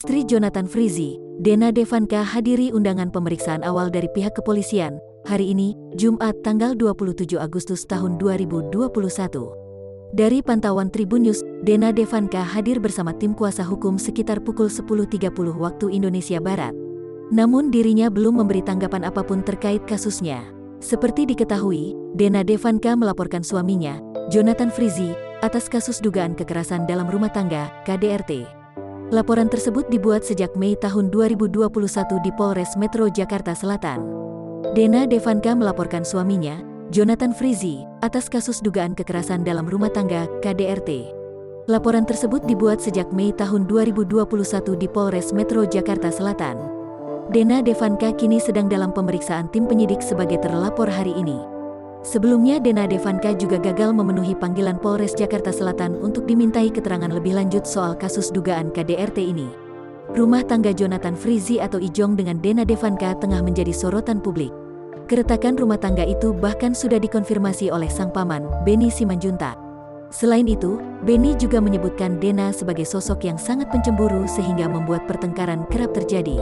Istri Jonathan Frizzy, Dena Devanka hadiri undangan pemeriksaan awal dari pihak kepolisian, hari ini, Jumat tanggal 27 Agustus tahun 2021. Dari pantauan Tribun News, Dena Devanka hadir bersama tim kuasa hukum sekitar pukul 10.30 waktu Indonesia Barat. Namun dirinya belum memberi tanggapan apapun terkait kasusnya. Seperti diketahui, Dena Devanka melaporkan suaminya, Jonathan Frizzy, atas kasus dugaan kekerasan dalam rumah tangga, KDRT. Laporan tersebut dibuat sejak Mei tahun 2021 di Polres Metro Jakarta Selatan. Dena Devanka melaporkan suaminya, Jonathan Frizzy, atas kasus dugaan kekerasan dalam rumah tangga, KDRT. Laporan tersebut dibuat sejak Mei tahun 2021 di Polres Metro Jakarta Selatan. Dena Devanka kini sedang dalam pemeriksaan tim penyidik sebagai terlapor hari ini. Sebelumnya Dena Devanka juga gagal memenuhi panggilan Polres Jakarta Selatan untuk dimintai keterangan lebih lanjut soal kasus dugaan KDRT ini. Rumah tangga Jonathan Frizzy atau Ijong dengan Dena Devanka tengah menjadi sorotan publik. Keretakan rumah tangga itu bahkan sudah dikonfirmasi oleh sang paman, Benny Simanjuntak. Selain itu, Benny juga menyebutkan Dena sebagai sosok yang sangat pencemburu sehingga membuat pertengkaran kerap terjadi.